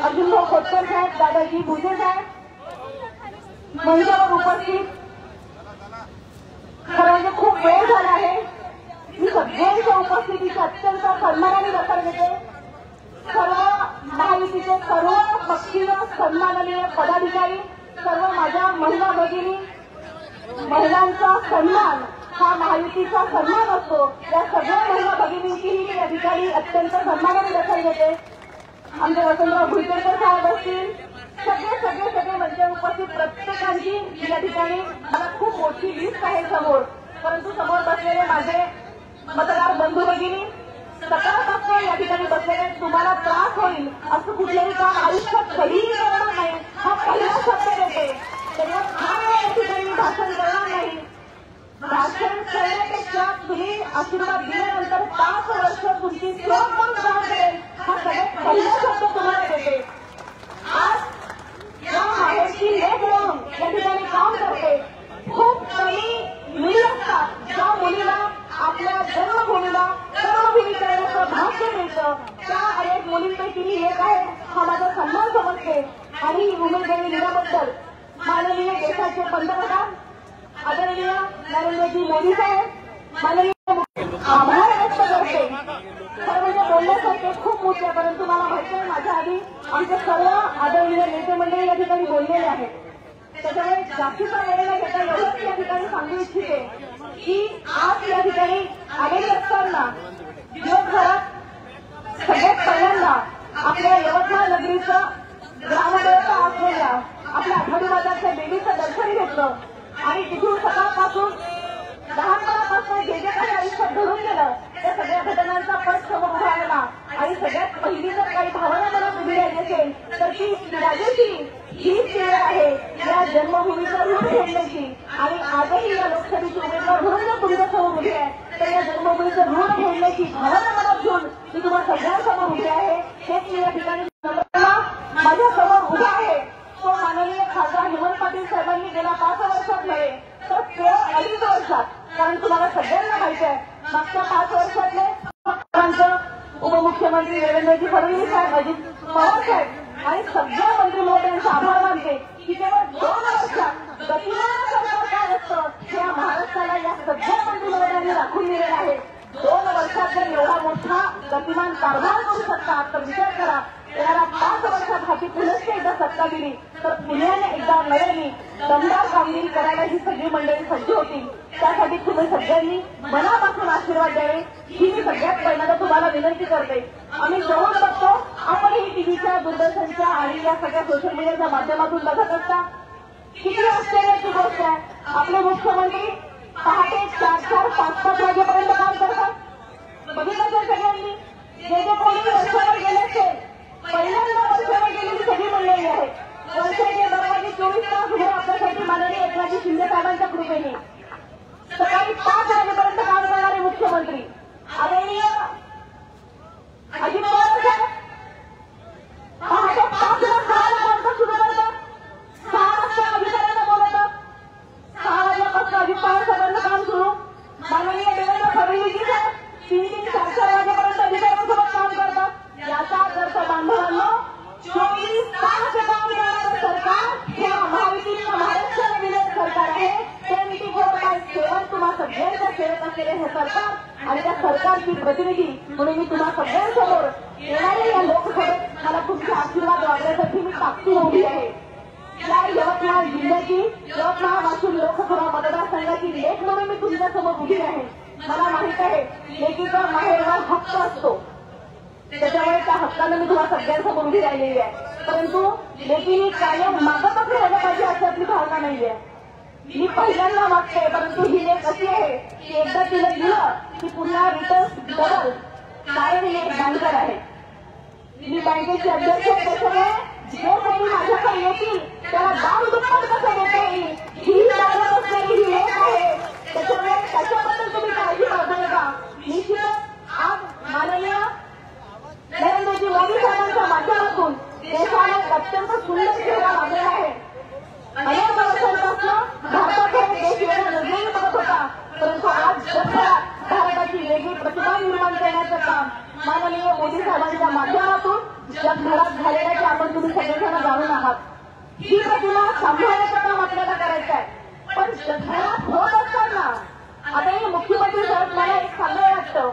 अजिंक्य खोतकर साहेब, दादाजी भुसे साहेब मंचावर उपस्थित, खरं म्हणजे खूप वेळ झाला आहे. मी सगळ्यांच्या उपस्थितीची अत्यंत सन्मानाने दखल घेते. सर्व महायुतीचे सर्व पक्षीय सन्माननीय पदाधिकारी, सर्व माझ्या महिला भगिनी, महिलांचा सन्मान हा महायुतीचा सन्मान असतो. या सगळ्या महिला भगिनींचीही मी या ठिकाणी अत्यंत सन्मानाने दखल घेते. आमचे वसंतराव भुईकर साहेब असतील, सगळे म्हणजे उपस्थित प्रत्येकांची या ठिकाणी मला खूप मोठी लिस्ट आहे समोर. परंतु समोर बसलेले माझे मतदार बंधू भगिनी सकाळपासून या ठिकाणी बसलेले, तुम्हाला त्रास होईल असं कुठलंही काम आयुष्यात कधीही करणार नाही हा पहिला शब्द देते. त्यामुळे या ठिकाणी भाषण करणार नाही. भाषण करण्यापेक्षा तुम्ही आशीर्वाद दिल्यानंतर 5 वर्ष तुमची सेवा पण काम करेल हा सगळ्यात पहिला शब्द तुम्हाला देते. आज या माहेरची लेख म्हणून या ठिकाणी काम करते. खूप कमी मुली असतात ज्या मुलीला आपल्या जन्मभूमीला कर्मभूमी करण्याचं भाग्य मिळतं. त्या अनेक मुलींपैकी मी एक आहे हा माझा सन्मान समजते. आणि ही उमेदवारी दिल्याबद्दल माननीय देशाचे पंतप्रधान आदरणीय नरेंद्रजी मोदी साहेब, माननीय आभार व्यक्त करते. खरं म्हणजे बोलण्यासारखे खूप मोठे, परंतु मला माहिती आहे माझ्या आधी आमचे सर्व आदरणीय नेते मंडळी या ठिकाणी बोललेले आहेत. त्याच्यामुळे जास्तीचा वेळ न घेता एवढंच या ठिकाणी सांगू इच्छिते की आज या ठिकाणी आलेली असताना दिवसभरात सगळ्यात पहिल्यांदा आपल्या यवतमाळ नगरीचं ग्रामदेवता असलेल्या आपल्या आठवडी बाजारच्या देवीचं दर्शन घेतलं आणि तिथून सकाळपासून लहानपणापासून जे काही आयुष्यात घडून गेलं त्या सगळ्या घटनांचा पट समोर उभा राहिला. आणि सगळ्यात पहिली जर काही भावना मनात उभी राहिली असेल तर ती राजूची हीच वेळ आहे या जन्मभूमीचं ऋण फेडण्याची. आणि आजही या लोकसभेची उमेदवार म्हणून जर तुमच्यासमोर उभी आहे तर या जन्मभूमीचं ऋण फेडण्याची भावना मनात घेऊन मी तुम्हाला सगळ्यांसमोर उभी आहे. हेच मी या ठिकाणी माझ्या समोर उभा आहे तो माननीय खासदार हेमंत पाटील साहेबांनी गेल्या 5 वर्षात नव्हे तर केवळ 2.5 वर्षात, कारण तुम्हाला सगळ्यांना माहिती आहे मागच्या 5 वर्षातले उपमुख्यमंत्री देवेंद्रजी फडणवीस साहेब, अजित पवार साहेब आणि सगळ्या मंत्री महोदयांचा आभार मानते की केवळ 2 वर्षात गतिमान सरकार काय असतं हे या महाराष्ट्राला या सगळ्या मंत्री महोदयांनी दाखवून दिलेलं आहे. 2 वर्षात जर एवढा मोठा गतिमान कारभार करू शकतात तर विचार करा येणाऱ्या 5 वर्षात हाती पुनश्च एकदा सत्ता दिली तर पुण्याने एकदा नव्याने दमदार कामगिरी करायला ही सगळी मंडळी सज्ज होती. त्यासाठी तुम्ही सगळ्यांनी मनापासून आशीर्वाद द्यावे ही मी सगळ्यात पहिल्यांदा तुम्हाला विनंती करते. आम्ही जवळ बघतो, आपणही टीव्हीच्या, दूरदर्शनच्या आणि या सगळ्या सोशल मीडियाच्या माध्यमातून बघत असता. किती आश्चर्याची गोष्ट आहे, आपले मुख्यमंत्री पहाटे 4-4, 5-5 वाजेपर्यंत काम करतात. बघितलं असेल सगळ्यांनी. जे कोणी वर्षावर गेले असेल, पहिल्यांदा वर्षावर गेलेली सगळी मंडळी आहे. वर्षाचे दरवाजे 24 तास उभे आपल्यासाठी माननीय एकनाथजी शिंदे साहेबांच्या कृपेने सकाळी 5 वाजेपर्यंत काम करणारे मुख्यमंत्री आदरणीय अजित पवार साहेब पहाटे 5:06 वाजता सुरू करतात. 6 वाजता अधिकाऱ्यांना बोलवतात. 6 वाजल्यापासून अजित पवार साहेबांचं काम सुरू. माननीय देवेंद्र फडणवीस साहेब 3-4 वाजेपर्यंत अधिकाऱ्यांसोबत काम करतात. याचा अर्थ बांधवांनो 24 तास काम करणारं सरकार हे महायुतीच्या महाराष्ट्राने दिलेलं सरकार आहे. 24/7 तुम्हा सगळ्यांच्या सेवेत असलेले हे सरकार आणि त्या सरकारची प्रतिनिधी म्हणून मी तुम्हा सगळ्यांसमोर येणाऱ्या या लोकसभेत मला तुमचे आशीर्वाद वागण्यासाठी मी ताकदीने उभी आहे. या यवतमाळ जिल्ह्याची, यवतमाळ वाशिम लोकसभा मतदारसंघाची लेख म्हणून मी तुमच्यासमोर उभी आहे. मला माहित आहे लेकीचा माहेरवार हक्क असतो, त्याच्यामुळे त्या हक्कानं मी तुम्हाला सगळ्यांसमोर उभी राहिलेली आहे. परंतु लेकीने कायम मागतच राहिलं पाहिजे अशी आपली भावना नाहीये. मी पहिल्यांदा मागते, परंतु ही लेख अशी आहे की एकदा तिला दिलं की पुन्हा रिटर्न डबल, कारण ही एक बँकर आहे. मी बँकेची अध्यक्ष त्याच्यामुळे जे काही माझ्याकडे येतील त्याला दाम दुप्पट कसं देता येईल ही जाणत असलेली ही लेख आहे. त्याच्यामुळे त्याच्याबद्दल तुम्ही काळजी बाळगू नका. निश्चितच आज माननीय नरेंद्रजी मोदी साहेबांच्या माध्यमातून देशाला अत्यंत सुंदर सेवा लागलेला आहे. अनेक वर्षांपासून भारताकडे देश वेगळ्या नजरेने बघत होता, परंतु आज जगभरात भारताची वेगळी प्रतिभा निर्माण करण्याचं काम माननीय मोदी साहेबांच्या माध्यमातून जगभरात झालेल्या आपण तुम्ही सगळेजण जाणून आहात. ही प्रतिमा सांभाळण्याचं काम आपल्याला करायचं आहे. पण जगभरात होत असताना आता हे मुख्यमंत्री साहेब मला एक सांगायला वाटतं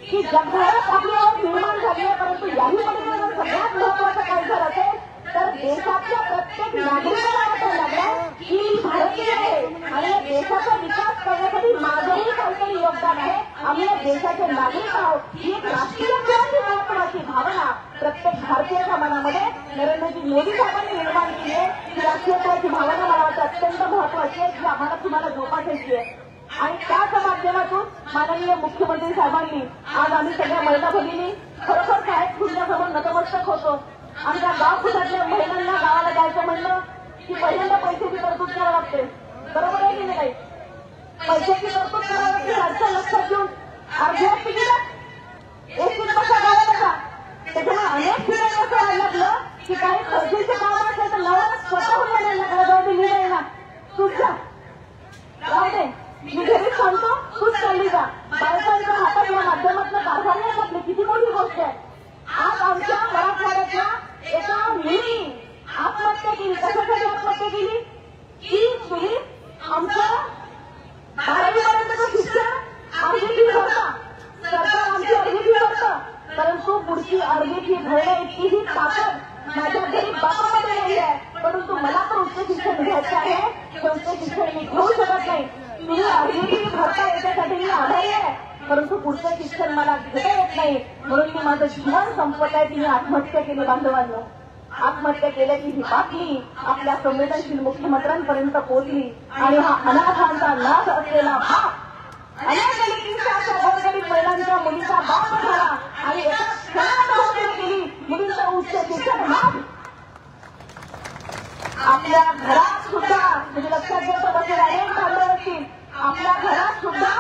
की जगभरात आपली ओळख निर्माण झाली आहे, परंतु याही पलीकडे सगळ्यात महत्वाचं काय झालं असेल तर देशाच्या प्रत्येक नागरिकाला वाटायला लागलं की मी भारतीय आहे आणि या देशाचा विकास करण्यासाठी माझंही काहीतरी योगदान आहे. आम्ही या देशाचे नागरिक आहोत. ही एक राष्ट्रीयत्वाची महत्वाची भावना प्रत्येक भारतीयाच्या मनामध्ये नरेंद्रजी मोदी साहेबांनी निर्माण केली आहे. ही राष्ट्रीयत्वाची भावना मला वाटतं अत्यंत महत्वाची आहे, जी आम्हाला तुम्हाला जोपासायची आहे. आणि त्याच माध्यमातून माननीय मुख्यमंत्री साहेबांनी आज आम्ही सगळ्या महिला भगिनी खरोखर साहेब तुमच्यासमोर नतमस्तक होतो. आमच्या गाव खुटातल्या महिलांना गावाला जायचं म्हणलं की पहिल्यांदा पैशाची तरतूद करावं लागते. बरोबर आहे की नाही? पैशाची तरतूद करावं लागते. आजच्या लक्षात घेऊन अर्ध्या तिकीट एसटी कशा गावाला का त्याच्यामुळे अनेक ठिकाणी असं व्हायला लागलं की काही खर्चीचे काम असेल तर नवरा स्वतःहून म्हणायला लागला जाऊ दे मी नाही ना तूच जा जाऊ दे मी घरीच सांगतो तूच चालली जा. बायकांच्या हातात या माध्यमातून कारभार आपली किती मोठी गोष्ट आहे. आज आमच्या मराठवाड्यातल्या एका मुलीने आत्महत्या केली. कशासाठी आत्महत्या केली की तुम्ही आमचं 12वीपर्यंतचं शिक्षण अर्धी फी भरता, सरकार आमची अर्धी फी भरतं, परंतु पुढची अर्धी फी भरण्या इतकी ही ताकद माझ्या घरी बापामध्ये नाही आहे. परंतु मला पण उच्च शिक्षण घ्यायचं आहे. हे उच्च शिक्षण मी घेऊ शकत नाही. तुम्ही अर्धी फी भरता याच्यासाठी मी आभारी आहे, परंतु पुढचं शिक्षण मला घेता येत नाही म्हणून मी माझं जीवन संपवत आहे. तिने आत्महत्या केली. बांधवांनो, आत्महत्या केल्याची ही बातमी आपल्या संवेदनशील मुख्यमंत्र्यांपर्यंत पोहोचली आणि हा अनाथांचा नाश असलेला बाप अनेक मुलींच्या अशा गोरगरीब महिलांच्या मुलीचा बाप झाला आणि एका क्षणात होते केली मुलींचं उच्च शिक्षण माफ. आपल्या घरात सुद्धा म्हणजे लक्षात घेतो बसेल अनेक बांधव असतील. आपल्या घरात सुद्धा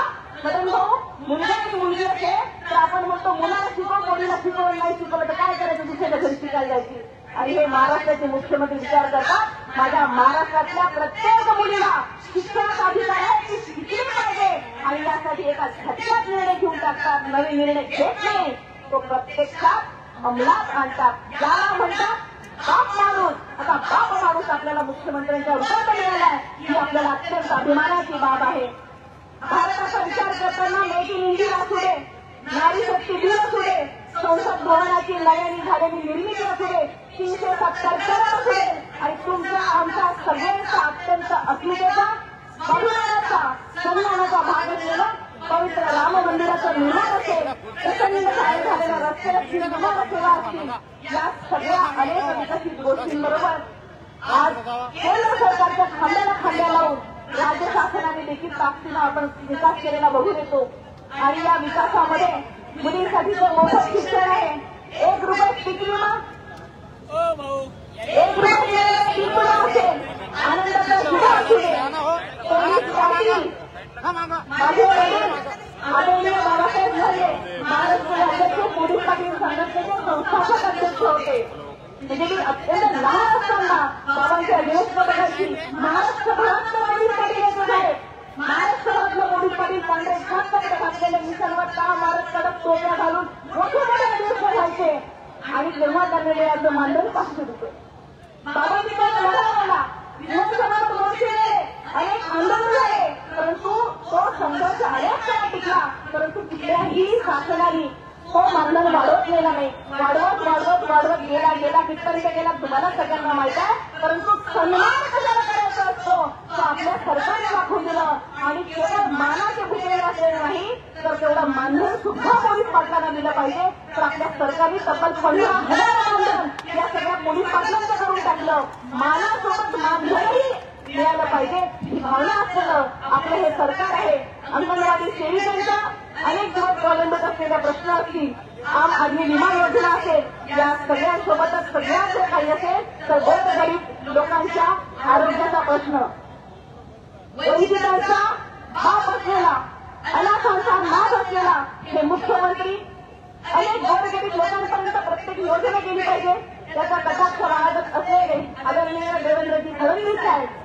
मदन भाऊ मुलगा एक मुलगी असेल तर आपण म्हणतो मुलाला शिकव, मुलीला शिकवलं नाही शिकवलं तर काय करायचं दुसऱ्याच्या घरी शिकायला जायची. आणि हे महाराष्ट्राचे मुख्यमंत्री विचार करतात माझ्या महाराष्ट्रातल्या प्रत्येक मुलीला शिक्षणाचा अधिकार आहे, ती शिकली पाहिजे आणि यासाठी एका झटक्यात निर्णय घेऊन टाकतात. नवीन निर्णय घेत नाही, तो प्रत्यक्षात अंमलात आणतात. ज्याला म्हणतात बाप माणूस. आता बाप माणूस आपल्याला मुख्यमंत्र्यांच्या रूपात मिळालाय ही आपल्याला अत्यंत अभिमानाची बाब आहे. भारताचा विचार करताना मेक इन इंडिया असू दे, नारी शक्ती दिन असू दे, संसद भवनाची नव्याने झालेली निर्मिती असू दे, 370 करोड असू दे आणि तुमचा आमचा सगळ्यांचा अत्यंत अस्मितेचा बहुमानाचा सन्मानाचा भाग असलेला पवित्र राम मंदिराचं निर्माण असेल, प्रचंड जाहीर झालेल्या रस्त्याची निर्माण सेवा असतील, या सगळ्या अनेक विकसित गोष्टींबरोबर आज केंद्र सरकारच्या खांद्याला खांद्या लावून राज्य शासनाने देखील ताकदीनं आपण विकास केलेला बघून येतो. आणि या विकासामध्ये मुलींसाठी जो मोफत शिक्षण आहे, 1 रुपये पीक विमा, 1 रुपये पीक विमा असेल, आनंदाचा सुद्धा असू दे, माझे वडील आदरणीय बाबासाहेब झाले महाराष्ट्र राज्याचे पोलीस पाटील संघटनेचे संस्थापक अध्यक्ष होते. म्हणजे मी अत्यंत लहान असताना बाबांच्या विरोध बघायची. महाराष्ट्रभरातलं पोलीस पाटील येत आहे. महाराष्ट्रभरातलं पोलीस पाटील पांढरे खास कपडे घातलेले निसर्गात का मारत कडक टोप्या घालून मोठे मोठे दिवस घालायचे आणि तेव्हा त्यांनी याचं मानधन 500 रुपये. बाबांनी काय लढा विधानसभेत मोर्चे अनेक आंदोलन झाले, परंतु तो संघर्ष अनेक काळ टिकला, परंतु कुठल्याही शासनाने तो मानधन वाढवत गेला नाही. वाढवत गेला कितपर्यंत गेला तुम्हाला सगळ्यांना माहित आहे. परंतु सन्मान कशाला करायचा असतो तो आपल्या सरकारने दाखवून दिलं आणि केवळ मानाचे भुकेले असलेले नाही तर तेवढं मानधन सुद्धा पोलीस पाटलांना दिलं पाहिजे. तर आपल्या सरकारने तब्बल 15,000 मानधन या सगळ्या पोलीस पाटलांचं करून टाकलं. मानासोबत मानधनही मिळालं पाहिजे ही भावना असलेलं आपलं हे सरकार आहे. अंगणवाडी सेविकांचा अनेक दिवस प्रलंबित असलेल्या प्रश्न असतील, आम आदमी विमा योजना असेल, या सगळ्यांसोबतच सगळ्यात काही असेल तर गोरगरीब लोकांच्या आरोग्याचा प्रश्न, वैद्यकांचा बाप असलेला, अनाथांचा नाद असलेला हे मुख्यमंत्री अनेक गोरगरीब लोकांपर्यंत प्रत्येक योजना केली पाहिजे. त्याचा कटाक्ष राहत असलेले आदरणीय देवेंद्रजी फडणवीस साहेब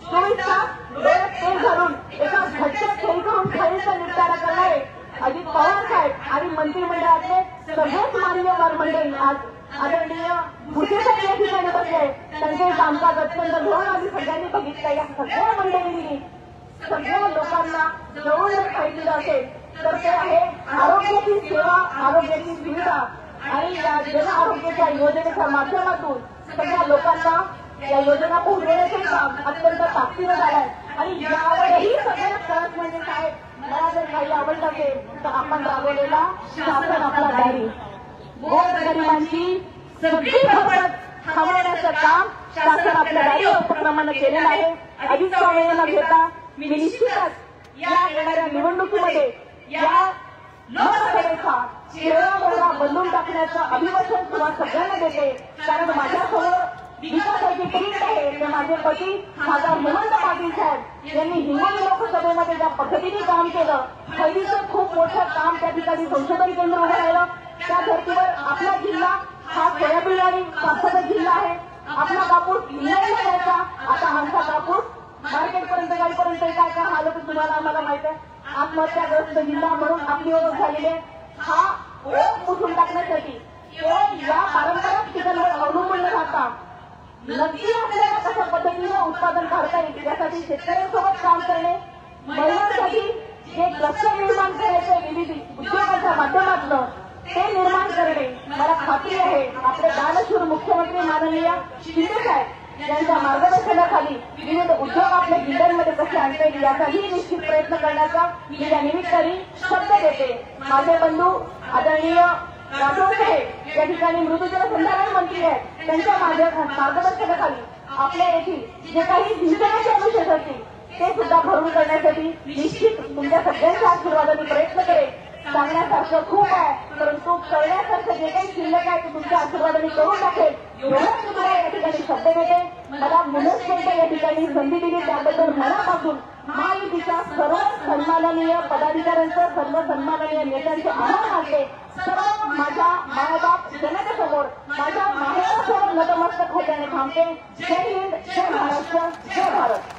24 तास डोळ्यात तेल घालून एका झटक्यात खेळी करून खालीचा निपटारा करणारे अजित पवार साहेब आणि मंत्रिमंडळातले सगळेच मान्यवर मंडळी आज आदरणीय भुसे साहेब या ठिकाणी बसले. त्यांचे कामकाज अत्यंत धोरण आम्ही सगळ्यांनी बघितलं. या सगळ्या मंडळींनी सगळ्या लोकांना जवळ जर पाहिजे असेल तर ते आहे आरोग्याची सेवा, आरोग्याची सुविधा आणि या जन आरोग्याच्या योजनेच्या माध्यमातून सगळ्या लोकांना या योजना पोहोचवण्याचे काम अत्यंत ताकदीनं झालंय. आणि यावरही सगळ्यात सरस म्हणजे काय, मला जर काही आवडत असेल तर आपण राबवलेला शासन आपला दारी गोरगरिबांची सगळी फसवणूक थांबवण्याचं काम शासन आपल्या दारी उपक्रमानं केलेलं आहे. अधिक वेळ न घेता मी निश्चितच या येणाऱ्या निवडणुकीमध्ये या लोकसभेचा चेहरा बदलून टाकण्याचं अभिवचन तुम्हाला सगळ्यांना देते. कारण माझ्यासमोर विकासाची प्रिंट आहे ते माझे पती खासदार हेमंत पाटील साहेब यांनी हिंगोली लोकसभेमध्ये ज्या पद्धतीने काम केलं, पहिलीचं खूप मोठं काम त्या ठिकाणी संशोधन केंद्र उभं राहिलं. त्या धर्तीवर आपला जिल्हा हा सोयाबीन आणि कापसाचा जिल्हा आहे. आपला कापूस इंग्लंडला जायचा, आता आमचा कापूस मार्केटपर्यंत जाईपर्यंत काय काय आलं तर तुम्हाला आम्हाला माहित आहे. आत्महत्याग्रस्त जिल्हा म्हणून आपली ओळख झालेली आहे. हा ओळख पुसून टाकण्यासाठी केवळ या पारंपरिक पिकांवर अवलंबून न राहता नक्की आपल्याला कशा पद्धतीने उत्पादन काढता येईल यासाठी शेतकऱ्यांसोबत काम करणे, महिलांसाठी जे क्लस्टर निर्माण करायचे विविध उद्योगाच्या माध्यमातून ते निर्माण करणे. मला खात्री आहे आपले दानशूर मुख्यमंत्री माननीय शिंदे साहेब यांच्या मार्गदर्शनाखाली विविध उद्योग आपल्या जिल्ह्यांमध्ये कसे आणता येईल याचाही निश्चित प्रयत्न करण्याचा मी या निमित्ताने शब्द देते. माझे बंधू आदरणीय राठोड साहेब या ठिकाणी मृदुजल संधारण मंत्री आहेत. त्यांच्या मार्गदर्शनाखाली आपल्या येथील जे काही सिंचनाचे अनुशेष असतील ते सुद्धा भरून करण्यासाठी निश्चित तुमच्या सगळ्यांच्या आशीर्वादाने प्रयत्न करेल. सांगण्यासारखं खूप आहे परंतु करण्यासारखं जे काही शिल्लक आहे ते तुमच्या आशीर्वादाने करून टाकेल एवढंच तुम्हाला या ठिकाणी शब्द देते. मला मुलचपर्यंत या ठिकाणी संधी दिली त्याबद्दल मनापासून महायुतीच्या सर्व सन्माननीय पदाधिकाऱ्यांचं, सर्व सन्माननीय नेत्यांचे आभार मानते. सर्व माझ्या मायबाप जनतेसमोर माझ्या माहेरासमोर नतमस्तक होत्याने थांबते. जय हिंद, जय महाराष्ट्र, जय भारत.